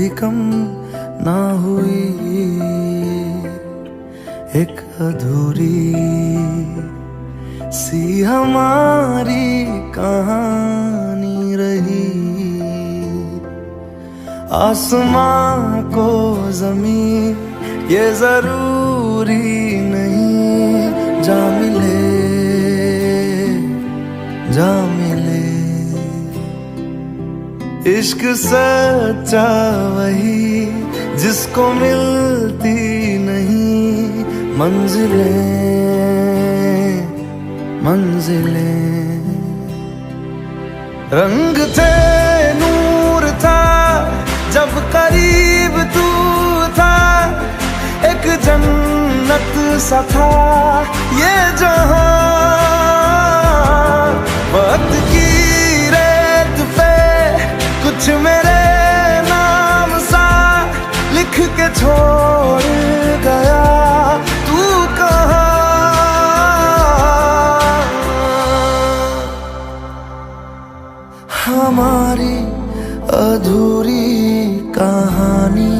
भी कम ना हुई, एक अधूरी सी हमारी कहानी रही। आसमां को ज़मीं ये जरूरी नहीं, जा मिले जा मिले। इश्क सच्चा वही जिसको मिलती नहीं मंजिलें मंजिलें। रंग थे नूर था जब करीब तू था, एक जन्नत सा था ये जहां। वक्त की रेत पे कुछ मेरे नाम सा लिख के छोड़ गया, तू कहाँ? हमारी अधूरी कहानी,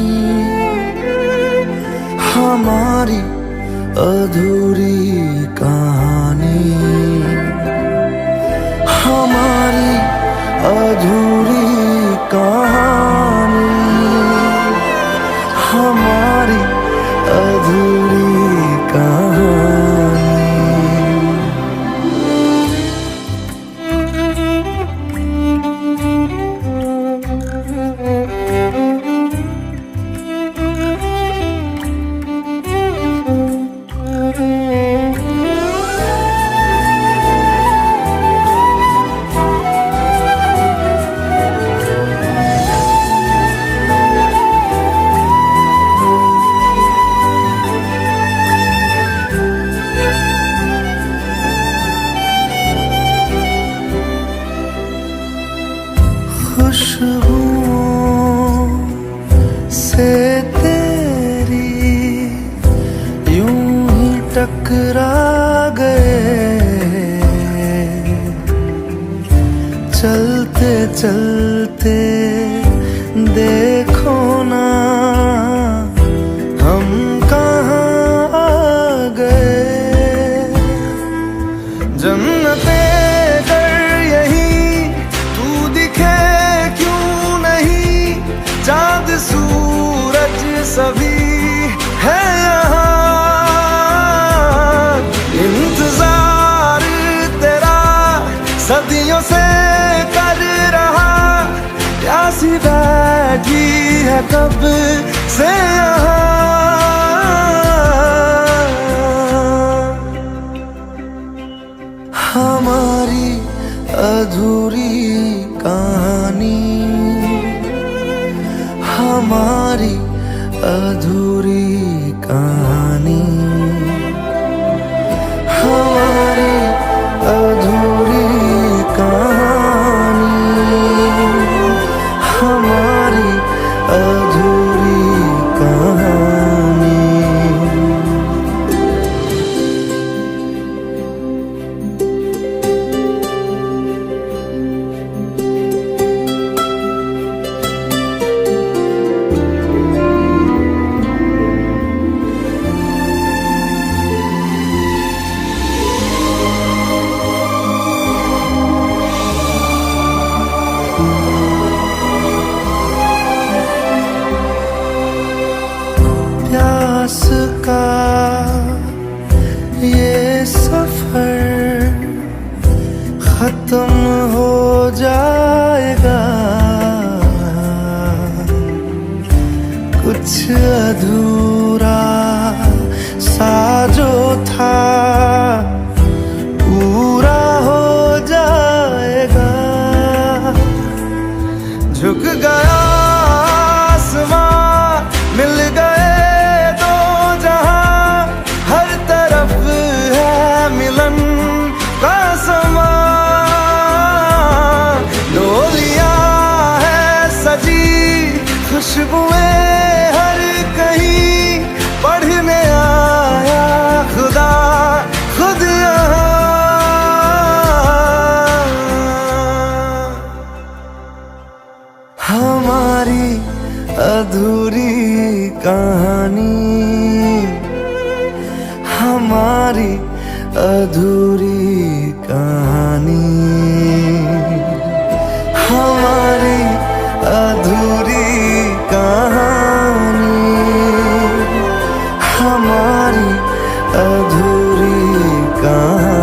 हमारी अधूरी कहानी, हमारी अधूरी कहानी, हमारी अधूरी कहानी। खुशबुओं से तेरी यूं ही टकरा गए, चलते चलते देखो ना हम कहाँ आ गए। जन्नते चाँद सूरज सभी है यहाँ, इंतजार तेरा सदियों से कर रहा, प्यासी बैठी है कब से यहाँ। हमारी अधूरी कहानी, हमारी अधूरी कहानी, हमारी अधूरी कहानी, हमारी अधूरी कहानी। प्यास का ये सफर खत्म हो जाएगा, कुछ अधूरा सा जो था पूरा हो जाएगा। झुक गया आसमां, मिल गए दो जहां, हर तरफ है मिलन का समा। डोलियां है सजी खुशबुएं हर कहीं, पढ़ने आया खुदा खुद यहाँ। हमारी अधूरी कहानी, हमारी अधूरी कहानी, हमारी अधूरी कहानी, हमारी अधूरी कहानी।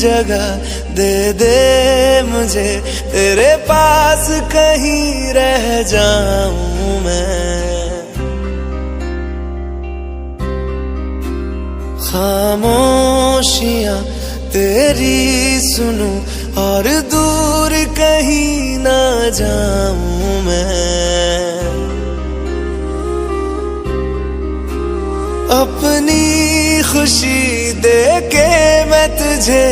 जगह दे दे मुझे, तेरे पास कहीं रह जाऊं मैं। खामोशियां तेरी सुनूं और दूर कहीं ना जाऊं मैं। अपनी खुशी दे के मैं तुझे,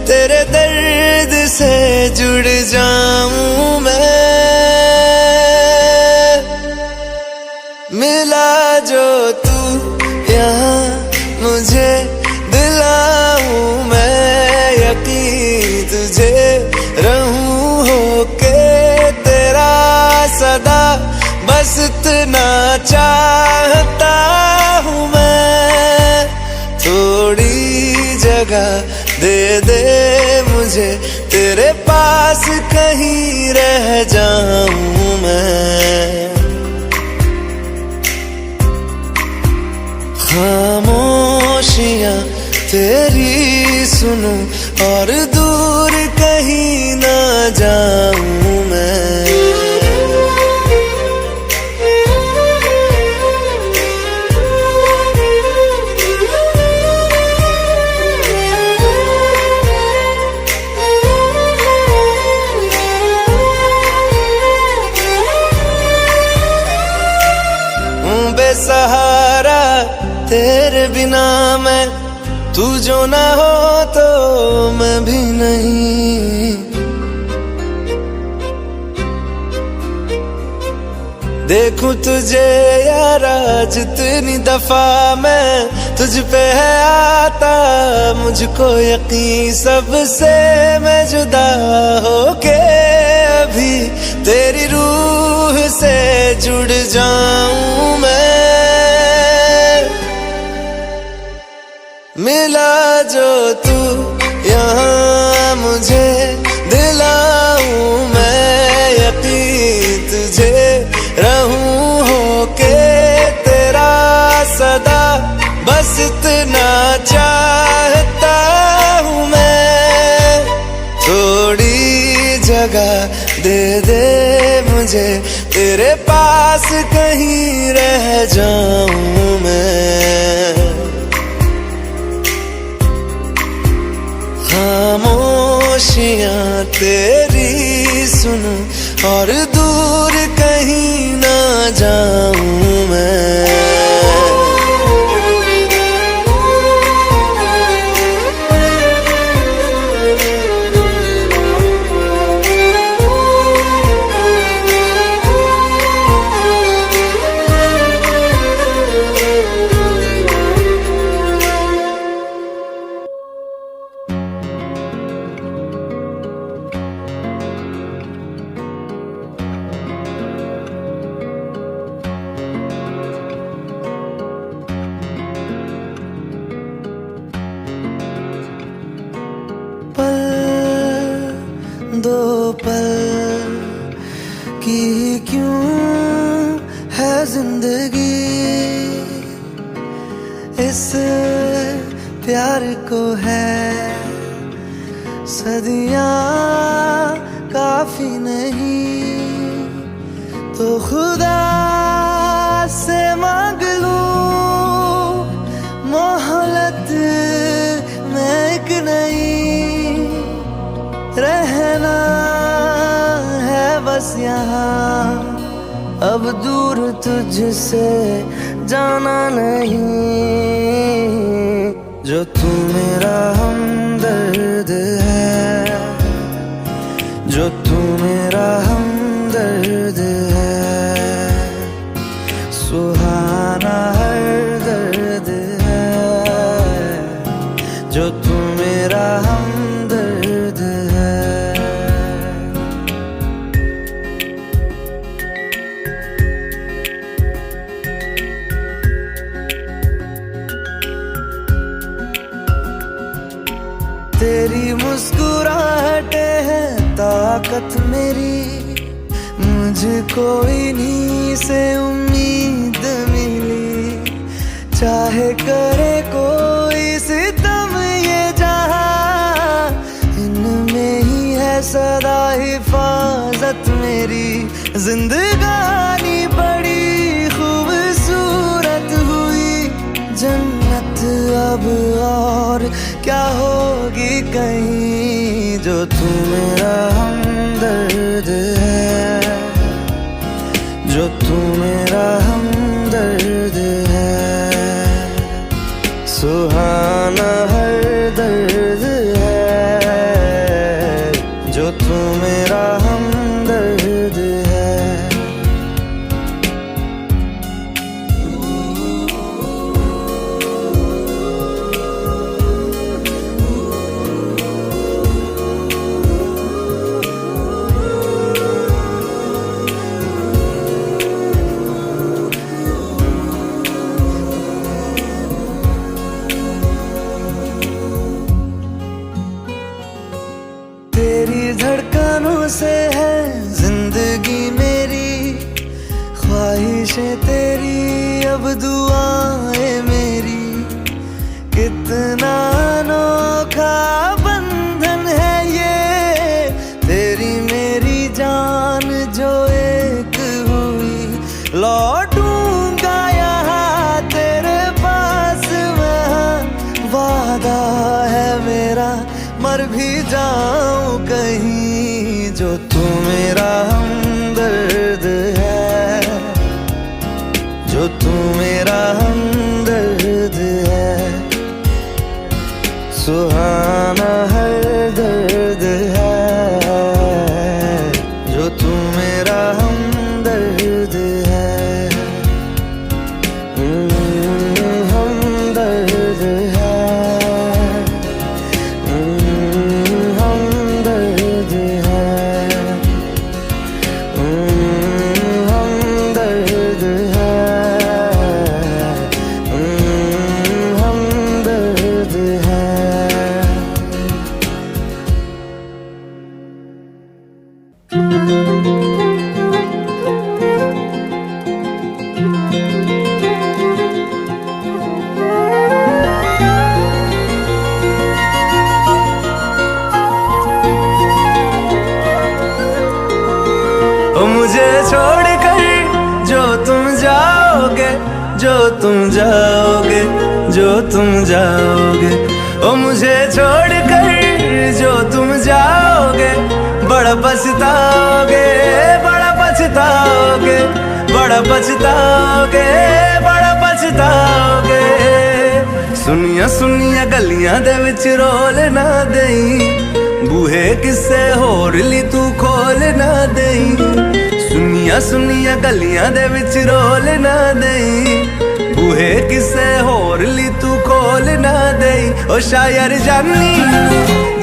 तेरे दर्द से जुड़ जाऊं मैं। मिला जो तू यहाँ मुझे, दिलाऊं मैं यकीन तुझे, रहूं होके तेरा सदा, बस इतना चाहता हूँ मैं। थोड़ी जगह दे दे मुझे, तेरे पास कहीं रह जाऊं मैं। खामोशियां तेरी सुनूं और दूर कहीं ना जाऊं मैं। बेसहारा तेरे बिना मैं, तू जो ना हो तो मैं भी नहीं। देखूं तुझे यारा जितनी दफा मैं, तुझ पे है आता मुझको यकीन, सबसे मैं जुदा होके अभी तेरी रूह से जुड़ जाऊं मैं। मिला जो तू यहाँ मुझे, दिलाऊं मैं यकीन तुझे, रहूं होके तेरा सदा, बस इतना चाहता हूँ मैं। थोड़ी जगह दे दे मुझे, तेरे पास कहीं रह जाऊं मैं। खामोशियां तेरी सुनूं और दूर कहीं ना जाऊं मैं। दो पल की क्यों है जिंदगी, इस प्यार को है सदियां काफी नहीं तो खुदा से मांग लूं मोहलत में एक नहीं रहना है बस यहाँ अब दूर तुझसे जाना नहीं जो तू मेरा हमदर्द है जो तू मेरा हमदर्द है सुहाना हर दर्द है जो तू मेरा हमदर्द है तेरी मुस्कुराहटें है ताकत मेरी मुझको इन्हीं से उम्मीद मिली चाहे करे कोई सितम ये जहां इनमें ही है सदा हिफाजत मेरी जिंदगानी बड़ी खूबसूरत हुई जन्नत अब और क्या होगी कहीं जो तू मेरा हमदर्द है जो तू मेरा हमदर्द है सुहाना हर दर्द है जो तू मेरा हमदर्द है तेरी धड़कनों से है जिंदगी मेरी ख्वाहिशें तेरी अब दुआएं मेरी कितना अनोखा बंधन है ये तेरी मेरी जान जो एक हुई लौटूंगा यहाँ तेरे पास मैं वादा है मेरा मर भी जाऊं कहीं जो तू मेरा हमदर्द है जो तू मेरा हमदर्द है सुहाना हर दर्द है जो तू मेरा हमदर्द है हमदर्द है मुझे छोड़कर जो तुम जाओगे जो तुम जाओगे जो तुम जाओगे ओ मुझे छोड़कर जो तुम जाओगे बड़ा पछताओगे बड़ा पछताओगे बड़ा पछताओगे बड़ा पछताओगे सुनिया सुनिया गलियां दे विच रोल ना देई बूहे किसे होर ली तू खोल ना देई सुनिया सुनिया गलियां दे विच रोल ना देई बूहे किसे होर ली तू खोल ना देई ओ शायर जानी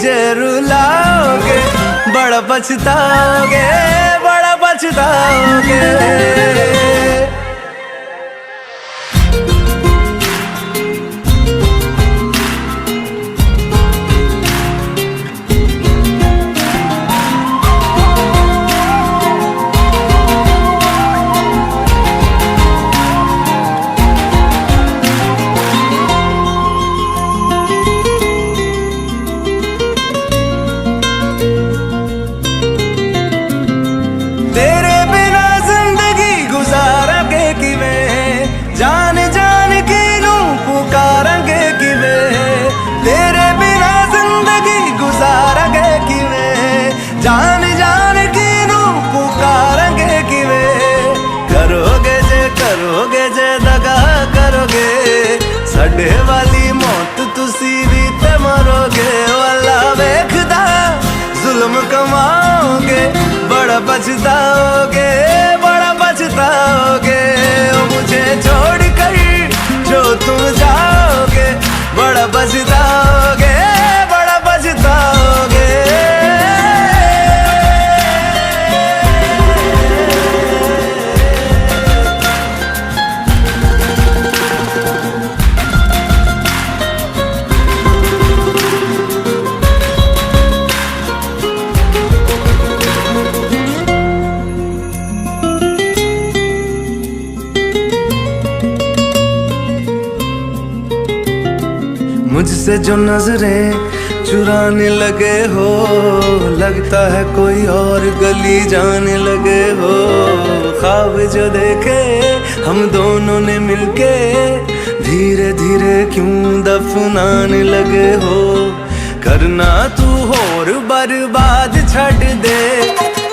जे रुलाओगे बड़ा पछताओगे बड़ा पछताओगे तेरे बिना जिंदगी गुजारांगे किवें, जान जान के नू पुकारांगे किवें, तेरे बिना जिंदगी गुजारांगे किवें, जान जान के नू पुकारांगे किवें। करोगे जे दगा करोगे, साडे वाली मौत तुसी भी ते मरोगे। वाला वेखदा जुल्म कमाओगे, बड़ा पछताओगे, बड़ा पछताओगे। ओ मुझे छोड़ कर जो तुम जाओगे, बड़ा पछताओगे, बड़ा पछताओगे। मुझसे जो नजरें चुराने लगे हो, लगता है कोई और गली जाने लगे हो। ख्वाब जो देखे हम दोनों ने मिलके, धीरे धीरे क्यों दफनाने लगे हो। करना तू होर बर्बाद छड़ दे,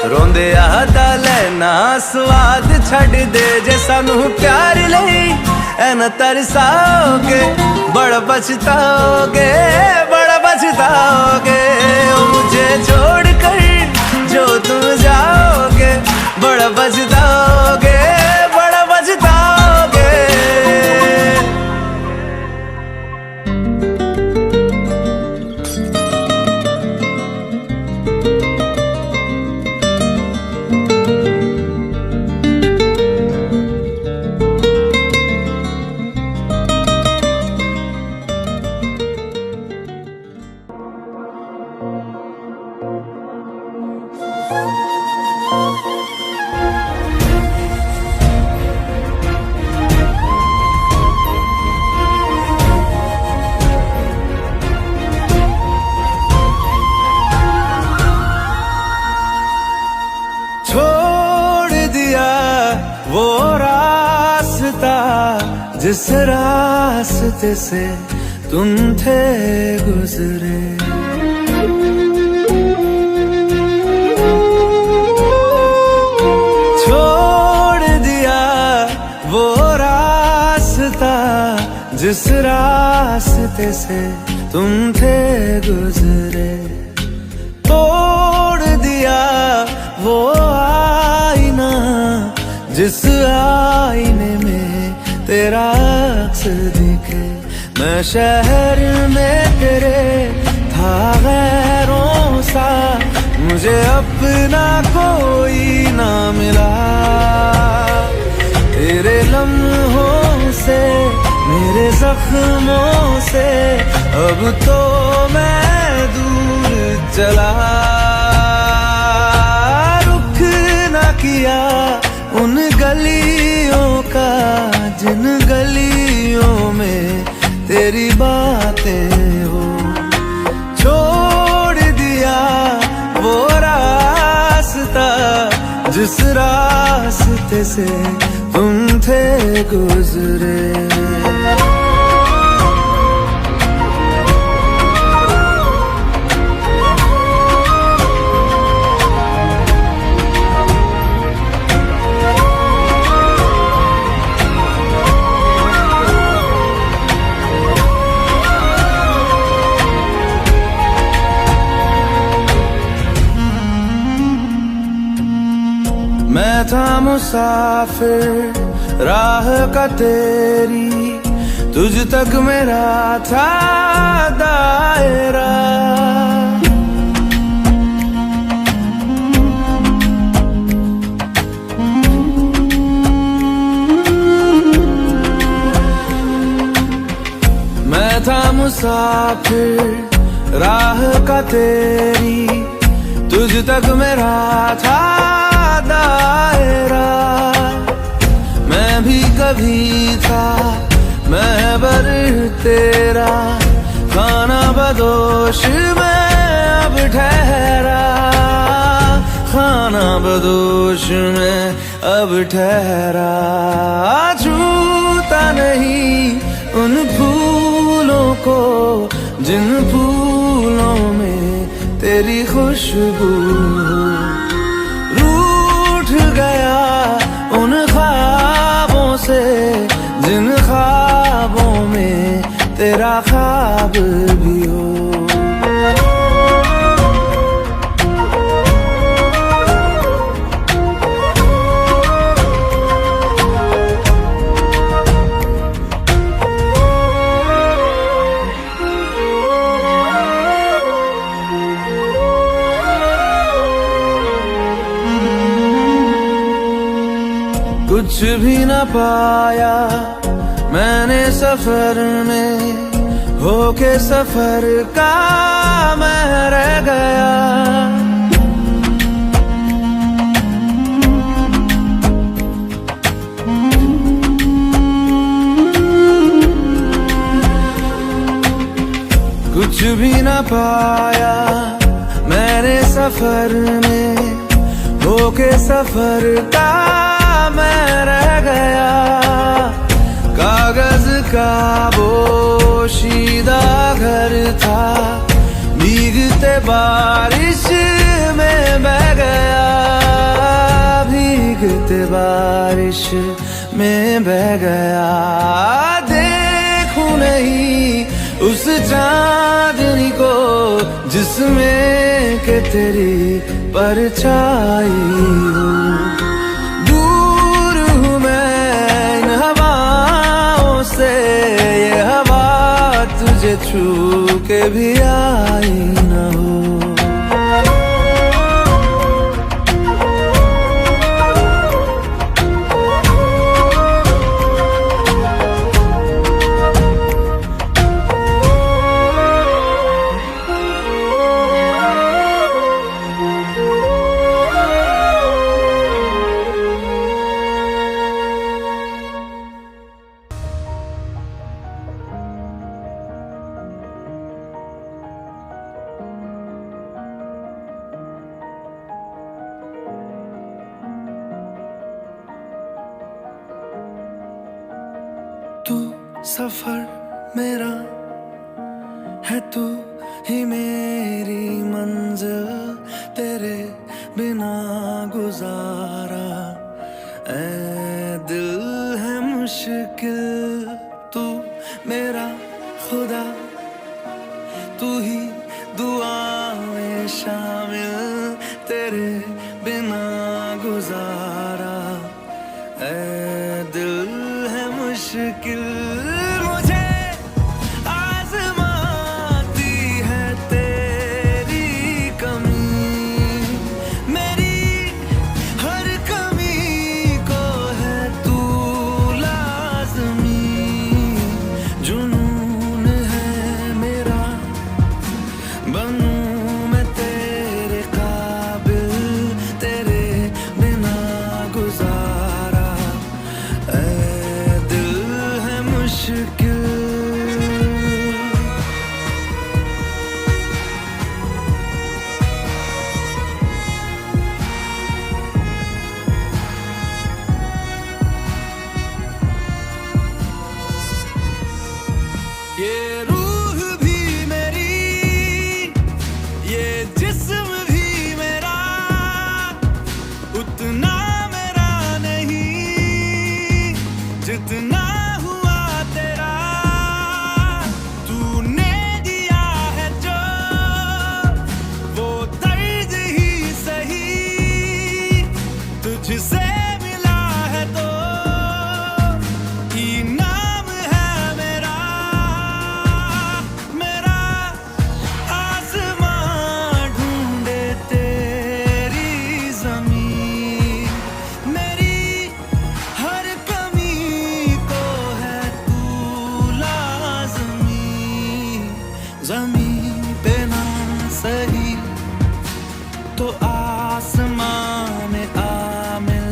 रोंदे आदा लेना स्वाद छड़ दे। जे सानू प्यार लई ऐना तरसाओगे, बड़ा पछताओगे, बड़ा पछताओगे। ओ मुझे छोड़ कर जो तुम जाओगे, बड़ा पछताओगे, बड़ा पछताओगे। वो रास्ता जिस रास्ते से तुम थे गुजरे, छोड़ दिया वो रास्ता जिस रास्ते से तुम थे गुजरे। तोड़ दिया वो आईना जिस आईने में तेरा अक्स दिखे। मैं शहर में तेरे था गैरों सा, मुझे अपना कोई ना मिला। तेरे लम्हों से मेरे जख्मों से अब तो मैं दूर चला। रुख ना किया उन गलियों का जिन गलियों में तेरी बातें हो। छोड़ दिया वो रास्ता जिस रास्ते से तुम थे गुजरे। मैं था मुसाफिर राह का तेरी, तुझ तक मेरा था दायरा। मैं था मुसाफिर राह का तेरी, तुझ तक मेरा था दायरा। मैं भी कभी था महबर तेरा, खाना बदोश में अब ठहरा। खाना बदोश में अब ठहरा, छूता नहीं उन फूलों को जिन फूलों में तेरी खुशबू। रूठ गया उन ख्वाबों से जिन ख्वाबों में तेरा ख्वाब भी हो। कुछ भी न पाया मैंने सफर में, होके सफर का मैं रह गया। कुछ भी न पाया मैंने सफर में, होके सफर का मैं रह गया। कागज का पोशीदा घर था, भीगते बारिश में बह गया, भीगते बारिश में बह गया। देखूं नहीं उस चांदनी को जिसमें के तेरी परछाई हो। ये हवा तुझे छू के भी आई न हो। तू सफर मेरा है, तू ही मेरी मंजिल, तेरे बिना गुजारा ऐ दिल है मुश्किल। तू मेरा खुदा, तू ही दुआ में शामिल, तेरे बिना गुजारा ऐ दिल है मुश्किल। मुझे आज़माती है तेरी कमी, मेरी हर कमी को है तू लाज़मी। जुनून है मेरा बनूं मैं तेरे काबिल, तेरे बिना गुजारा ऐ दिल है मुश्किल। ये रूह भी मेरी, ये जिस्म भी मेरा, उतना मेरा नहीं जितना हुआ तेरा। तूने दिया है जो वो दर्द ही सही, तुझसे मिला है तो इनाम है मेरा। मेरा आसमां ढूंढे तेरी ज़मीन, मेरी हर कमी को है तू लाज़मी। ज़मीन पे ना सही तो आसमां में आ मिल,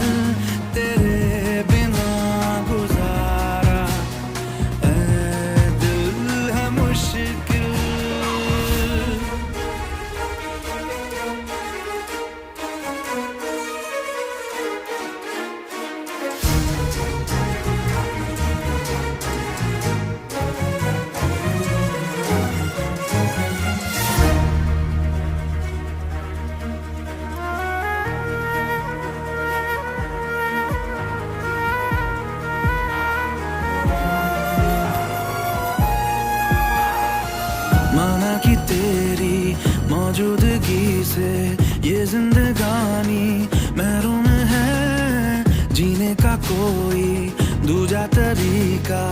दूजा तरीका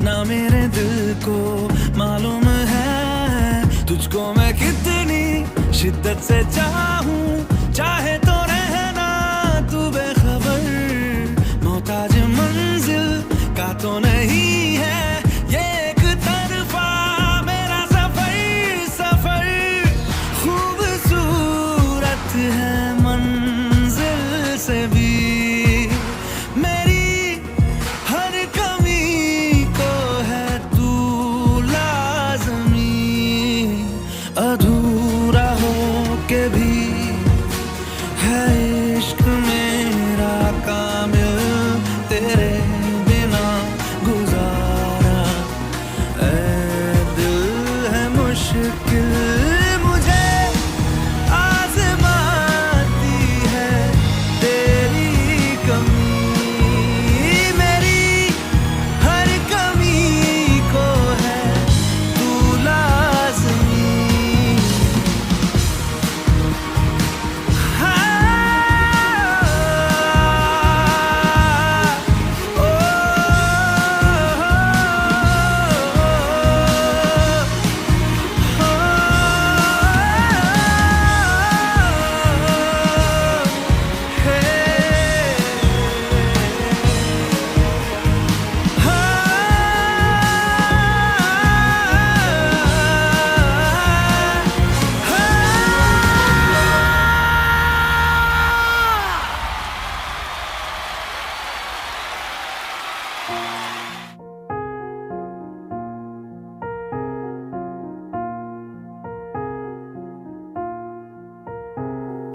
ना मेरे दिल को मालूम है। तुझको मैं कितनी शिद्दत से चाहूं, चाहे तो रहना तू बेखबर। मोहताज मंजिल का तो नहीं है ये एक तरफा मेरा सफर। सफर खूबसूरत है मंजिल से भी, मेरी हर कमी को है तू लाज़मी। अधूरा हो के भी है इश्क मेरा कामिल, तेरे बिना गुजारा ऐ दिल है मुश्किल। मुझे आज़माती है तेरी कमी, मेरी हर कमी को है तू लाज़मी।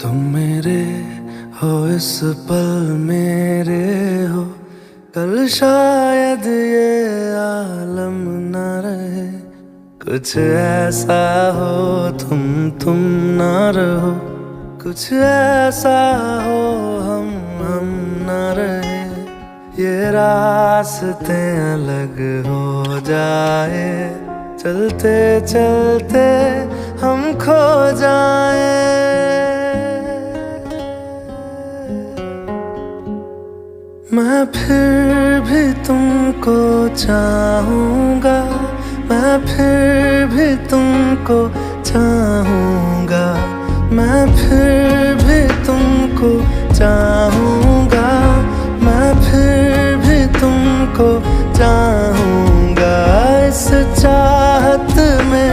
तुम मेरे हो इस पल मेरे हो, कल शायद ये आलम न रहे। कुछ ऐसा हो तुम ना रहो, कुछ ऐसा हो हम न रहे। ये रास्ते अलग हो जाए, चलते चलते हम खो जाए। मैं फिर भी तुमको चाहूँगा, मैं फिर भी तुमको चाहूँगा, मैं फिर भी तुमको चाहूँगा, मैं फिर भी तुमको चाहूँगा। इस चाहत में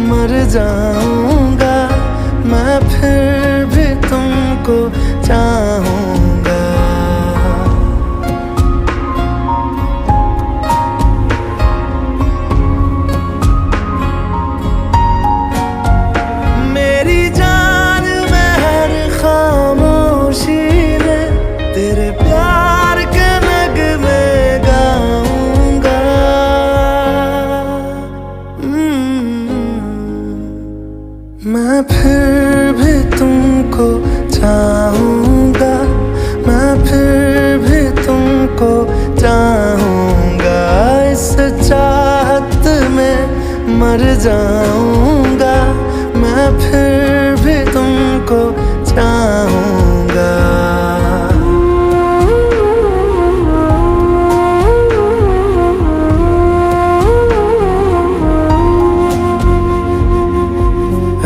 मर जाऊँगा, मैं फिर भी तुमको चाहूँगा। मैं फिर भी तुमको चाहूँगा, मैं फिर भी तुमको चाहूँगा। इस चाहत में मर जाऊँगा, मैं फिर भी तुमको चाहूँगा।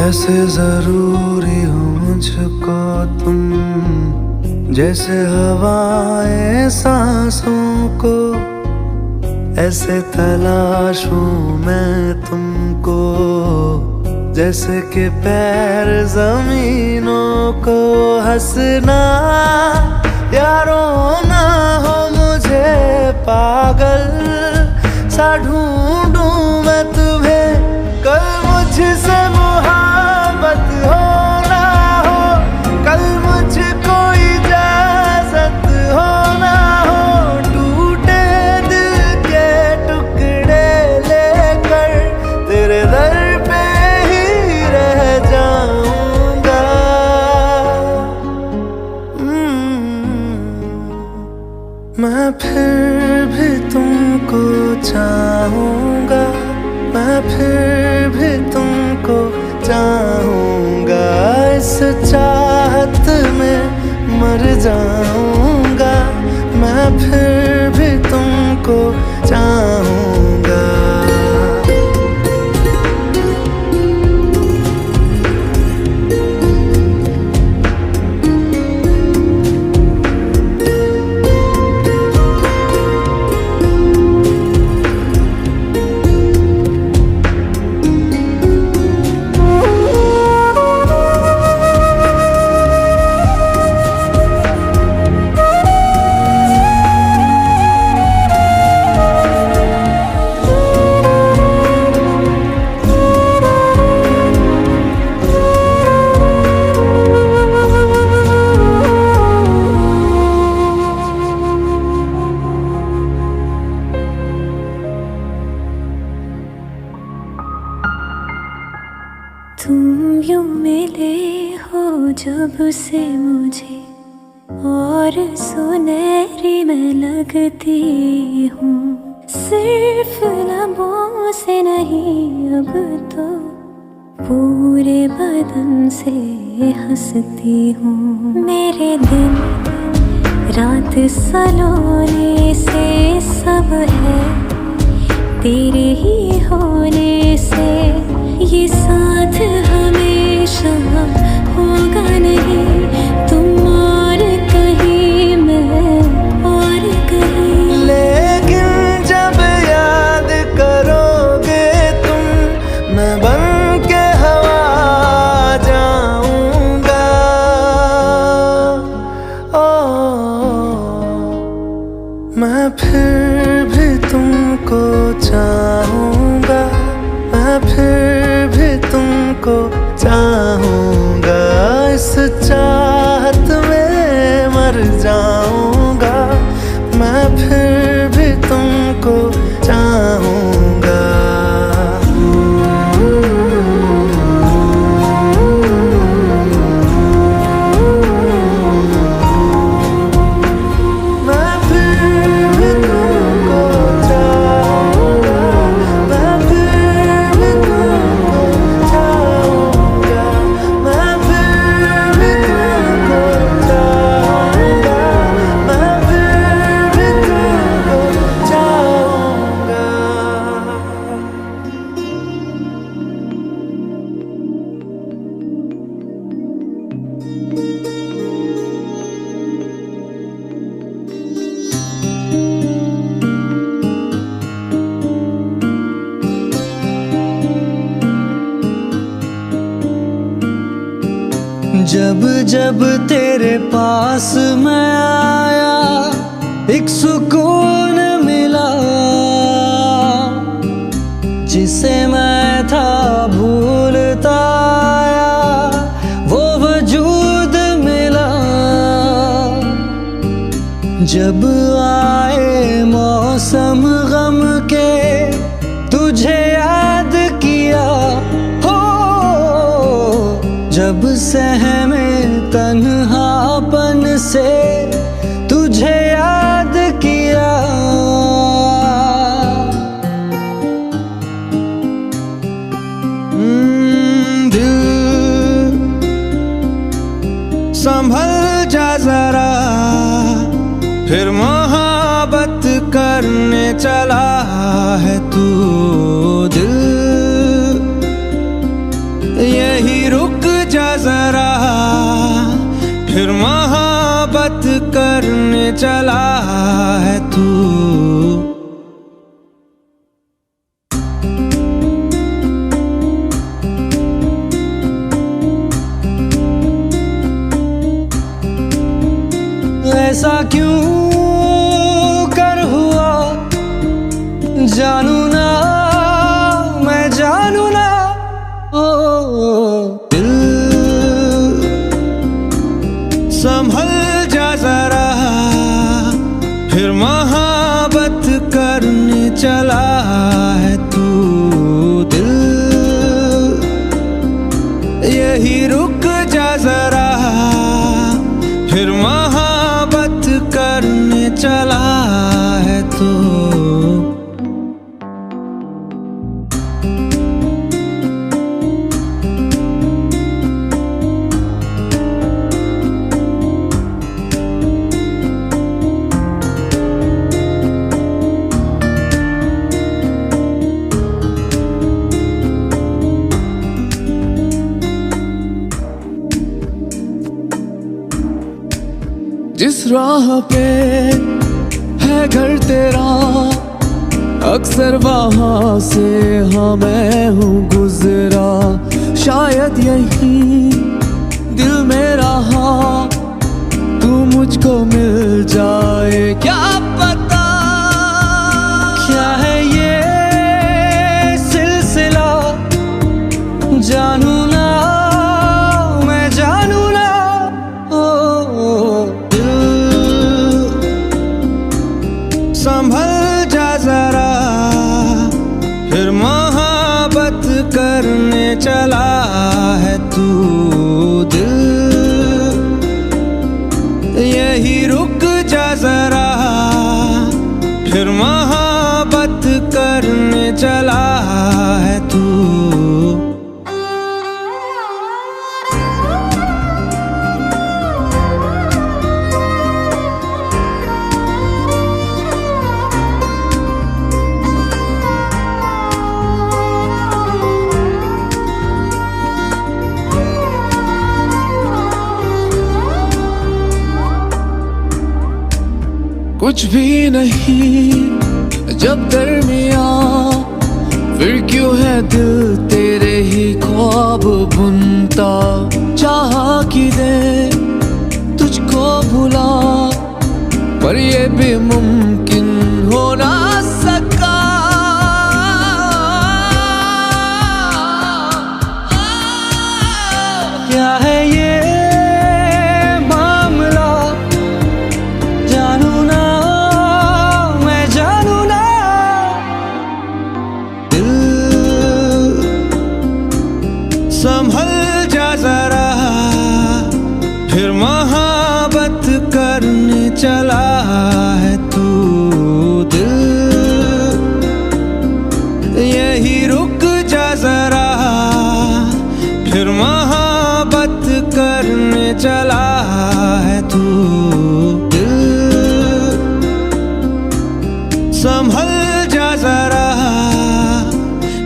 ऐसे जरूरी हो मुझको तुम, जैसे हवाएं सांसों को। ऐसे तलाशूं मैं तुमको, जैसे कि पैर जमीनों को। हंसना या रोना हो मुझे पागल सा ढूंढूं मैं तुम्हें। कल मुझसे मोहब्बत हो ना हो, कल मुझको इजाजत हो ना हो। टूटे दिल के टुकड़े लेकर तेरे दर पे ही रह जाऊंगा। मैं फिर भी तुमको चाहूँगा, मैं फिर भी तुमको चाहूँगा। इस चाहत में मर जाऊँगा, मैं फिर भी तुम जब से मुझे और सुनहरी मैं लगती हूँ, सिर्फ लबों से नहीं अब तो पूरे बदन से हंसती हूँ। मेरे दिन रात सलोने से सब है तेरे ही होने से, ये साथ हमेशा होगा नहीं, तुम और कहीं मैं और कहीं। लेकिन जब याद करोगे तुम, मैं बन के हवा जाऊंगा। मैं फिर भी तुमको चाहूंगा, मैं फिर भी तुमको चाहूंगा, इस चाहत में मर जाऊंगा, मैं फिर भी तुमको चाहूंगा। जब जब तेरे पास मैं आया, एक सुकून मिला, जिसे मैं था भूलता आया, वो वजूद मिला। जब आए मौसम गम के, तुझे याद किया हो, जब सहमे तन्हापन से, तुझे याद किया। दिल संभल जा जरा, फिर मोहब्बत करने चला है तू। दिल यही रुक जा जरा, फिर मोहब्बत करने चला है तू। ऐसा क्यों कर हुआ, जानू ना मैं जानू ना। दिल संभल जा जरा, फिर मोहब्बत करने चला है तू। दिल यही रुक जा जरा, फिर मोहब्बत करने चला है तू। जिस राह पे है घर तेरा, अक्सर वहाँ से हाँ मैं हूँ गुजरा। शायद यही दिल में रहा, तू मुझको मिल जाए, क्या पता क्या है ये सिलसिला। जानू ना मैं जानू ना। संभल जा जरा, फिर मोहब्बत करने चला है तू। दिल यही रुक जा जरा, फिर मोहब्बत करने चला है तू। कुछ भी नहीं जब दरमिया, फिर क्यों है दिल तेरे ही ख्वाब बुनता। चाह कि दे तुझको भुला, पर ये भी मुमकिन हो ना सका। क्या है ये मामला, जानू ना मैं जानू ना। दिल संभल जा जरा, फिर मोहब्बत करने चला है तू। दिल यही रुक जा जरा, फिर मोहब्बत करने चला है तू। दिल संभल जा जरा,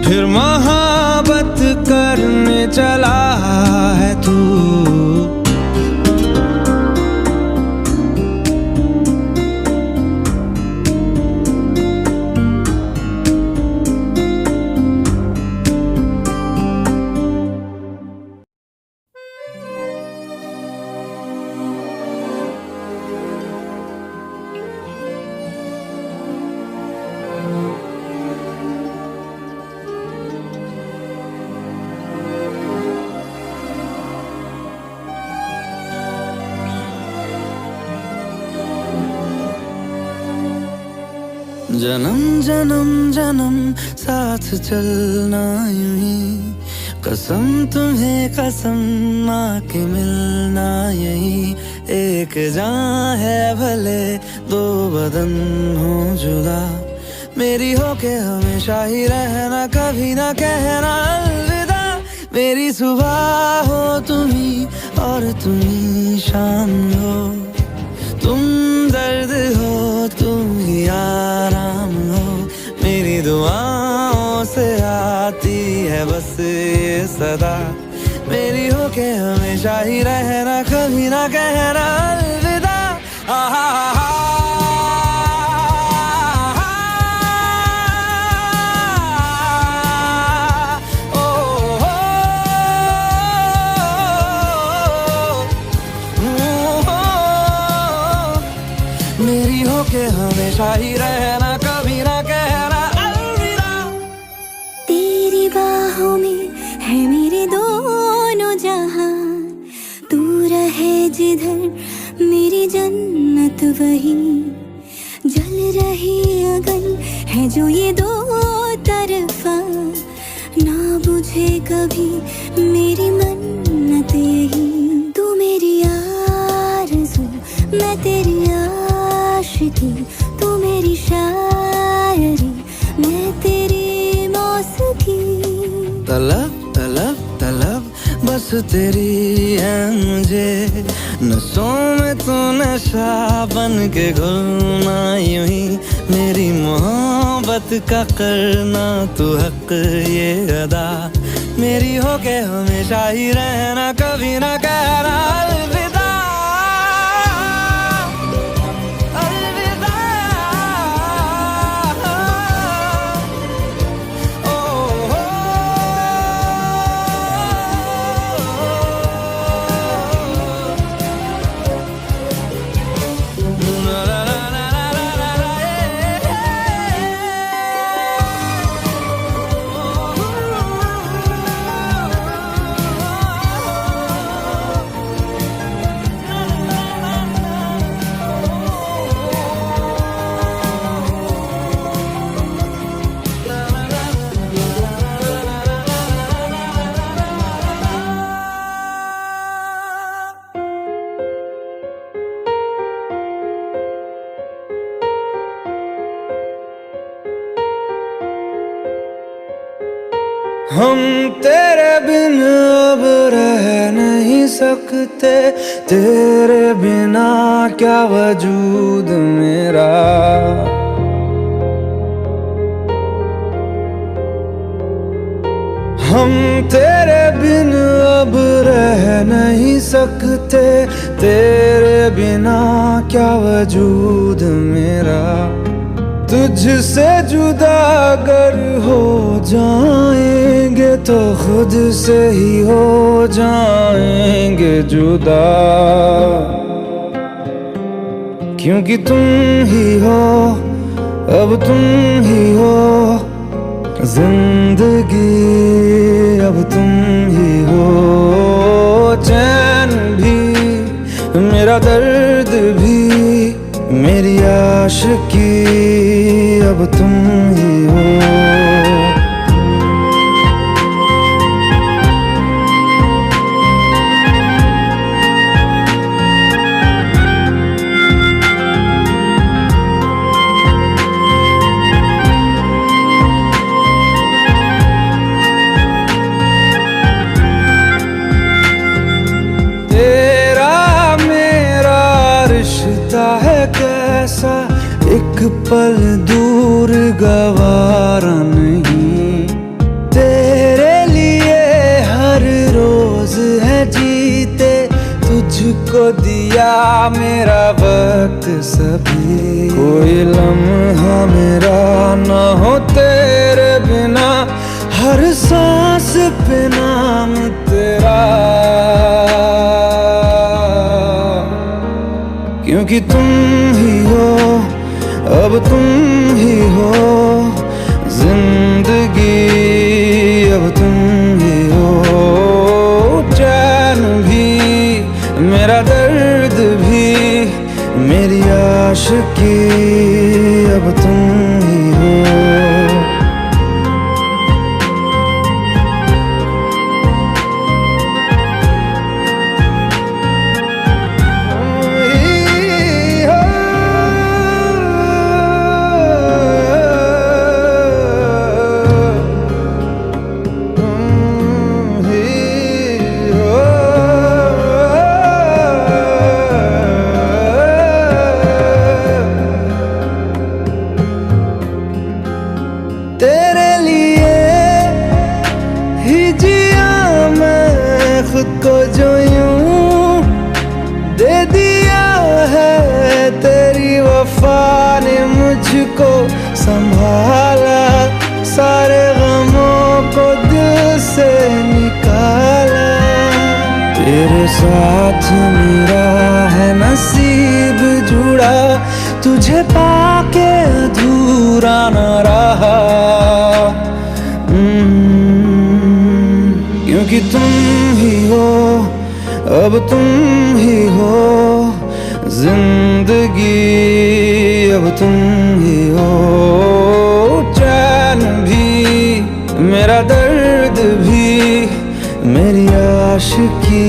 फिर मोहब्बत करने चला है तू। जन्म जन्म जन्म साथ चलना यूं ही, कसम तुम्हें कसम माँ के मिलना यही। एक जान है भले दो बदन हो जुदा, मेरी हो के हमेशा ही रहना, कभी ना कहना अलविदा। मेरी सुबह हो तुम्ही और तुम्ही शाम हो, तुम दर्द हो तुम ही आराम हो। मेरी दुआओं से आती है बस ये सदा, मेरी हो के हमेशा ही रहना, कभी ना कहना अलविदा। मेरी हो के हमेशा ही रहना, कभी ना कहना अलविदा। तेरी बाहों में है मेरे दोनों जहां, तू रहे जिधर मेरी जन्नत वही। जल रही अगन है जो ये दो तरफा, ना बुझे कभी मेरी मन्नत यही। तू मेरी आरज़ू मैं तेरी आशिकी, तू मेरी शायरी मैं तेरी मौसीकी। तलब तलब तलब बस तेरी है मुझे, नसों में तो नशा बन के घुलना यूं ही। मेरी मोहब्बत का करना तू हक ये अदा, मेरी हो के हमेशा ही रहना, कभी ना कहना अलविदा। हम तेरे बिन अब रह नहीं सकते, तेरे बिना क्या वजूद मेरा। हम तेरे बिन अब रह नहीं सकते, तेरे बिना क्या वजूद मेरा। तुझसे जुदा अगर हो जाएंगे तो खुद से ही हो जाएंगे जुदा, क्योंकि तुम ही हो, अब तुम ही हो जिंदगी, अब तुम ही हो। चैन भी मेरा दर्द भी मेरी आशिकी, अब तुम ही हो। है कैसा एक पल दूर गवारा नहीं, तेरे लिए हर रोज है जीते, तुझको दिया मेरा वक्त सभी। कोई लम्हा मेरा ना हो तेरे बिना, हर सांस पे नाम तेरा, क्योंकि तुम ही हो, अब तुम ही हो जिंदगी, अब तुम ही हो। चैन भी मेरा दर्द भी मेरी आशिकी, अब तुम ही हो। तेरे लिए ही जिया मैं खुद को, जो यूं दे दिया है तेरी वफा ने मुझको संभाला, सारे गमों को दिल से निकाला। तेरे साथ मेरा है नसीब जुड़ा, तुझे पाके अधूरा न रहा, क्योंकि तुम ही हो, अब तुम ही हो जिंदगी, अब तुम ही हो। चैन भी मेरा दर्द भी मेरी आशिकी,